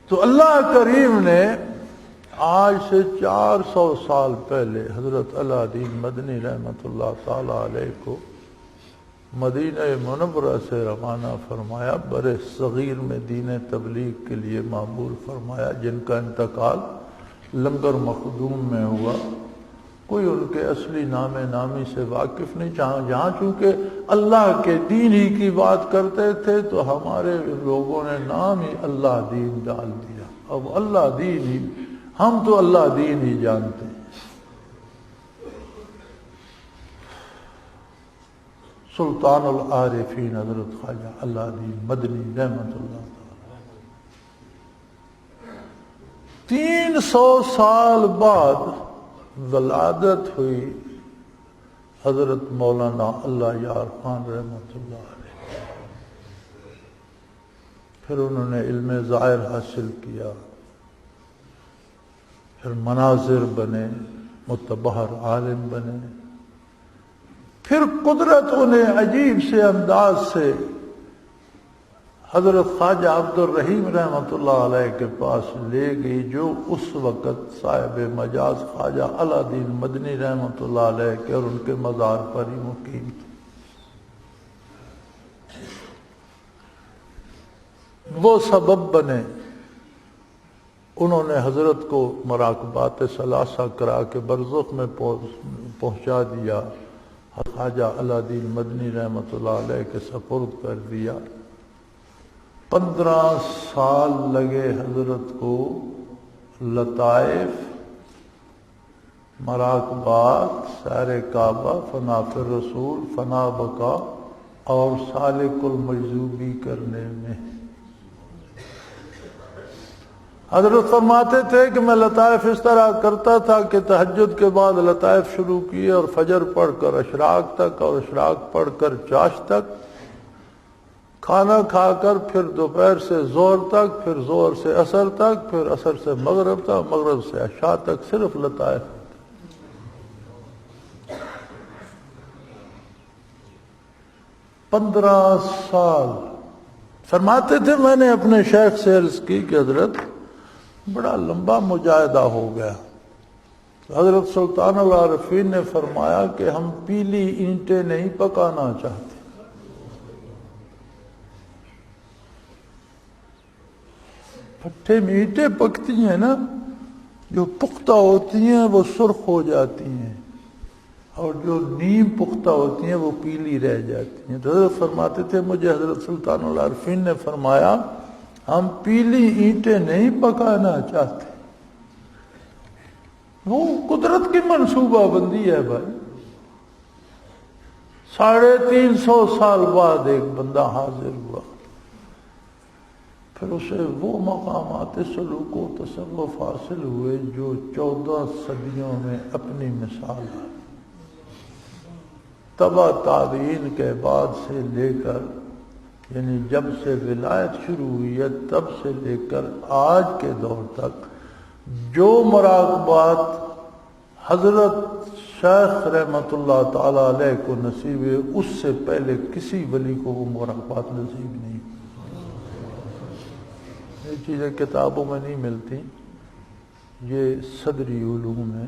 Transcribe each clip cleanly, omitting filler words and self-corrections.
تو اللہ کریم نے آج سے 400 سال پہلے حضرت علاءالدین مدنی رحمۃ اللہ تعالی علیہ کو مدینہ منورہ سے روانہ فرمایا، برے صغیر میں دین تبلیغ کے لیے معمور فرمایا، جن کا انتقال لنگر مخدوم میں ہوا۔ کوئی ان کے اصلی نام نامی سے واقف نہیں، جہاں چونکہ اللہ کے دین ہی کی بات کرتے تھے تو ہمارے لوگوں نے نام ہی اللہ دین ڈال دیا۔ اب اللہ دین ہی، ہم تو اللہ دین ہی جانتے ہیں۔ سلطان العارفین حضرت خواجہ علاءالدین مدنی رحمۃ اللہ تعالی 300 سال بعد ولادت ہوئی حضرت مولانا اللہ یار خان رحمۃ اللہ علیہ۔ پھر انہوں نے علم ظاہر حاصل کیا، پھر مناظر بنے، متبحر عالم بنے، پھر قدرت انہیں عجیب سے انداز سے حضرت خواجہ عبد الرحیم رحمۃ اللہ علیہ کے پاس لے گئی، جو اس وقت صاحب مجاز خواجہ علاءالدین مدنی رحمۃ اللہ علیہ کے اور ان کے مزار پر ہی مقیم تھے۔ وہ سبب بنے، انہوں نے حضرت کو مراقبات ثلاثہ کرا کے برزخ میں پہنچا دیا، خواجہ علاءالدین مدنی رحمۃ اللہ علیہ کے سپرد کر دیا۔ 15 سال لگے حضرت کو لطائف، مراقبات، سیر کعبہ، فنا فی الرسول، فنا بقا اور سالک المجذوبی کرنے میں۔ حضرت فرماتے تھے کہ میں لطائف اس طرح کرتا تھا کہ تہجد کے بعد لطائف شروع کیے اور فجر پڑھ کر اشراق تک، اور اشراق پڑھ کر چاش تک، کھانا کھا کر پھر دوپہر سے ظہر تک، پھر ظہر سے عصر تک، پھر عصر سے مغرب تک، مغرب سے عشاء تک صرف لطائف۔ 15 سال۔ فرماتے تھے میں نے اپنے شیخ سے عرض کی کہ حضرت بڑا لمبا مجاہدہ ہو گیا۔ حضرت سلطان العارفین نے فرمایا کہ ہم پیلی اینٹیں نہیں پکانا چاہتے، پٹھے میں اینٹیں پکتی ہیں نا، جو پختہ ہوتی ہیں وہ سرخ ہو جاتی ہیں، اور جو نیم پختہ ہوتی ہیں وہ پیلی رہ جاتی ہیں۔ تو حضرت فرماتے تھے مجھے حضرت سلطان العارفین نے فرمایا ہم پیلی اینٹیں نہیں پکانا چاہتے۔ وہ قدرت کی منصوبہ بندی ہے بھائی۔ 350 سال بعد ایک بندہ حاضر ہوا، پھر اسے وہ مقامات سلوک و تصوف حاصل ہوئے جو 14 صدیوں میں اپنی مثال ہے۔ تبع تابعین کے بعد سے لے کر، یعنی جب سے ولایت شروع ہوئی ہے تب سے لے کر آج کے دور تک جو مراقبات حضرت شیخ رحمۃ اللہ تعالی علیہ کو نصیب ہے، اس سے پہلے کسی ولی کو وہ مراقبات نصیب نہیں۔ یہ چیزیں کتابوں میں نہیں ملتی، یہ صدری علوم ہے،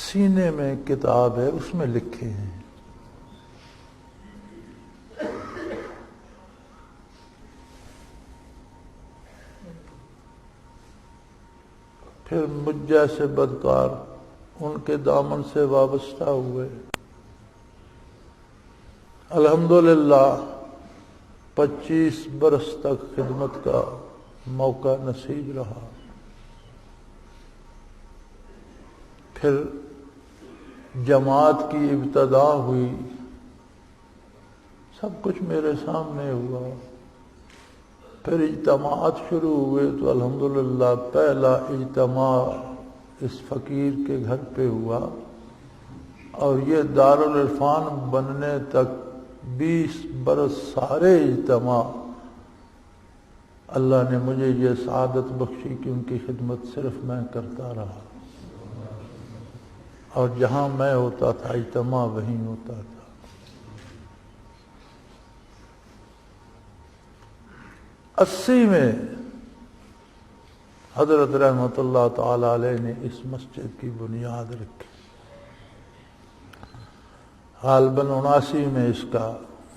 سینے میں کتاب ہے، اس میں لکھے ہیں۔ پھر مجھ جیسے بدکار ان کے دامن سے وابستہ ہوئے۔ الحمدللہ 25 برس تک خدمت کا موقع نصیب رہا۔ پھر جماعت کی ابتدا ہوئی، سب کچھ میرے سامنے ہوا۔ پھر اجتماعات شروع ہوئے تو الحمدللہ پہلا اجتماع اس فقیر کے گھر پہ ہوا، اور یہ دارالعرفان بننے تک 20 برس سارے اجتماع اللہ نے مجھے یہ سعادت بخشی کہ ان کی خدمت صرف میں کرتا رہا، اور جہاں میں ہوتا تھا اجتماع وہیں ہوتا تھا۔ 80 میں حضرت رحمت اللہ تعالی علیہ نے اس مسجد کی بنیاد رکھی. حال 79 میں اس کا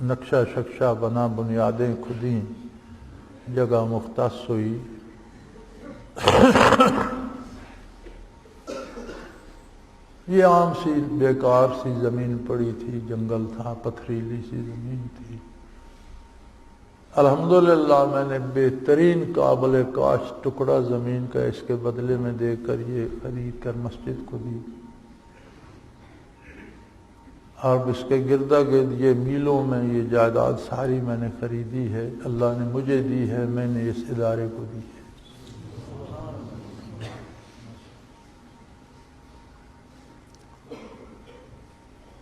نقشہ شکشہ بنا، بنیادیں کھدیں، جگہ مختص ہوئی. یہ عام سی بیکار سی زمین پڑی تھی، جنگل تھا، پتھریلی سی زمین تھی. الحمدللہ میں نے بہترین قابل کاشت ٹکڑا زمین کا اس کے بدلے میں دے کر یہ خرید کر مسجد کو دی، اور اس کے گردا گرد یہ میلوں میں یہ جائیداد ساری میں نے خریدی ہے، اللہ نے مجھے دی ہے، میں نے اس ادارے کو دی ہے.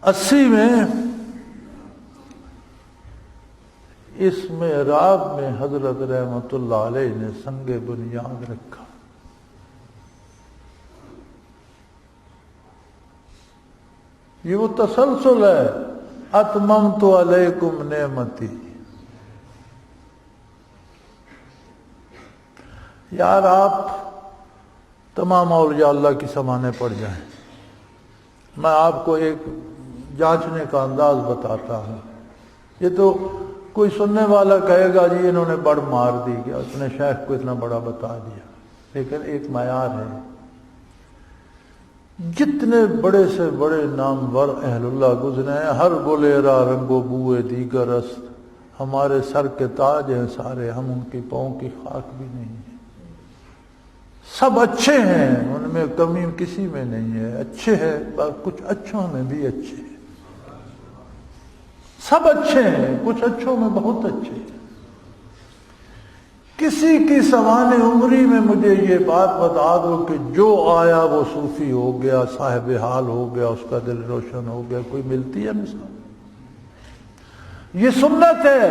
80 میں اس محراب میں حضرت رحمت اللہ علیہ نے سنگ بنیاد رکھا. یہ وہ تسلسل ہے، اتممت علیکم نعمتی. یار آپ تمام اولیاء اللہ کی سمانے پڑ جائیں. میں آپ کو ایک جانچنے کا انداز بتاتا ہوں. یہ تو کوئی سننے والا کہے گا جی انہوں نے بڑ مار دی، کہ اس نے شیخ کو اتنا بڑا بتا دیا. لیکن ایک معیار ہے. جتنے بڑے سے بڑے نامور اہل اللہ گزرے ہیں، ہر گلیرا رنگ و بوئے دیگر است، ہمارے سر کے تاج ہیں سارے، ہم ان کی پاؤں کی خاک بھی نہیں ہیں. سب اچھے ہیں، ان میں کمی کسی میں نہیں ہے. اچھے ہیں، کچھ اچھوں میں بھی اچھے ہیں. سب اچھے ہیں، کچھ اچھوں میں بہت اچھے ہیں. کسی کی سوان عمری میں مجھے یہ بات بتا دو کہ جو آیا وہ صوفی ہو گیا، صاحب حال ہو گیا، اس کا دل روشن ہو گیا. کوئی ملتی ہے مثال؟ یہ سنت ہے.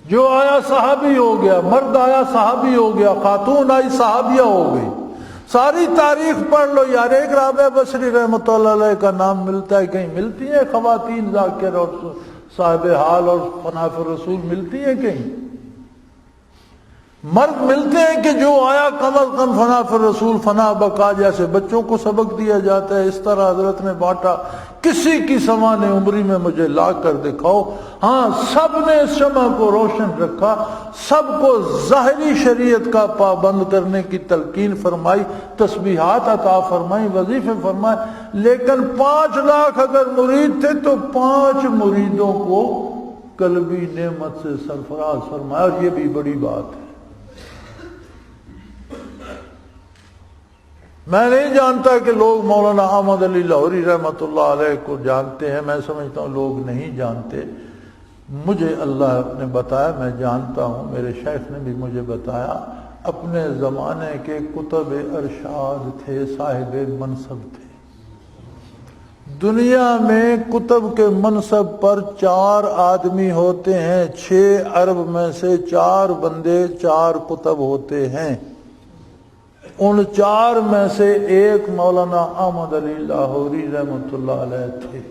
جو آیا صحابی ہو گیا، مرد آیا صحابی ہو گیا، خاتون آئی صحابیہ ہو گئی. ساری تاریخ پڑھ لو یار. ایک رابعہ بصری رحمۃ اللہ علیہ کا نام ملتا ہے، کہیں ملتی ہیں خواتین ذاکر اور صاحب حال اور فنا فی الرسول ملتی ہیں کہیں؟ مرد ملتے ہیں کہ جو آیا کم از کم فنا فی الرسول، فنا بقا جیسے بچوں کو سبق دیا جاتا ہے، اس طرح حضرت نے بانٹا. کسی کی سمان عمری میں مجھے لا کر دکھاؤ. ہاں سب نے اس شمع کو روشن رکھا، سب کو ظاہری شریعت کا پابند کرنے کی تلقین فرمائی، تسبیحات عطا فرمائی، وظیفے فرمائے. لیکن 5 لاکھ اگر مرید تھے تو 5 مریدوں کو قلبی نعمت سے سرفراز فرمایا. اور یہ بھی بڑی بات ہے. میں نہیں جانتا کہ لوگ مولانا احمد علی لاہوری رحمۃ اللہ علیہ کو جانتے ہیں. میں سمجھتا ہوں لوگ نہیں جانتے. مجھے اللہ نے بتایا، میں جانتا ہوں، میرے شیخ نے بھی مجھے بتایا. اپنے زمانے کے کتب ارشاد تھے، صاحب منصب تھے. دنیا میں کتب کے منصب پر 4 آدمی ہوتے ہیں. 6 ارب میں سے 4 بندے 4 کتب ہوتے ہیں. ان 4 میں سے ایک مولانا احمد علی لاہوری رحمۃ اللہ علیہ تھے.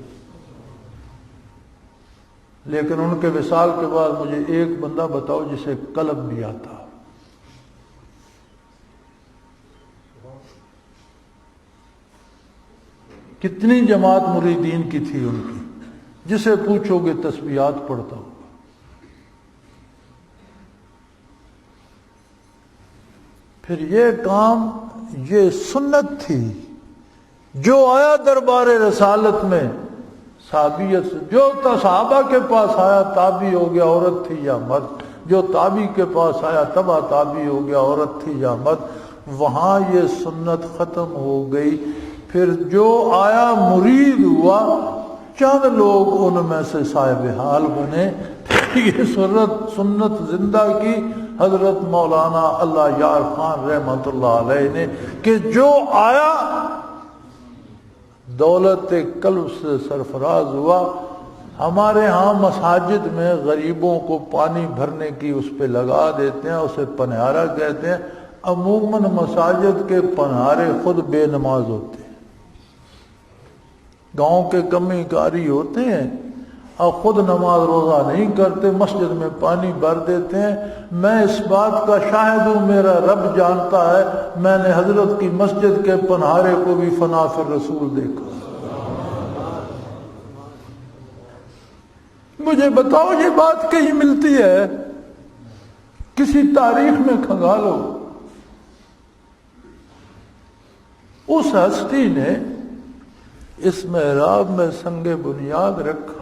لیکن ان کے وصال کے بعد مجھے ایک بندہ بتاؤ جسے قلم بھی آتا. کتنی جماعت مریدین کی تھی ان کی؟ جسے پوچھو گے تسبیحات پڑھتا ہوگا. پھر یہ کام، یہ سنت تھی. جو آیا دربار رسالت میں صحابیت سے، جو صحابہ کے پاس آیا تابعی ہو گیا، عورت تھی یا مرد. جو تابعی کے پاس آیا تبع تابعی ہو گیا، عورت تھی یا مرد. وہاں یہ سنت ختم ہو گئی. پھر جو آیا مرید ہوا، چند لوگ ان میں سے صاحب حال بنے. یہ سنت زندہ کی حضرت مولانا اللہ یار خان رحمت اللہ علیہ نے، کہ جو آیا دولت قلب سے سرفراز ہوا. ہمارے ہاں مساجد میں غریبوں کو پانی بھرنے کی اس پہ لگا دیتے ہیں، اسے پنہارا کہتے ہیں. عموماً مساجد کے پنہارے خود بے نماز ہوتے ہیں، گاؤں کے کمی کاری ہوتے ہیں. اور خود نماز روزہ نہیں کرتے، مسجد میں پانی بھر دیتے ہیں۔ میں اس بات کا شاہد ہوں، میرا رب جانتا ہے، میں نے حضرت کی مسجد کے پنہارے کو بھی فنا فی الرسول دیکھا۔ مجھے بتاؤ یہ بات کہیں ملتی ہے؟ کسی تاریخ میں کھنگالو۔ اس ہستی نے اس محراب میں سنگ بنیاد رکھا،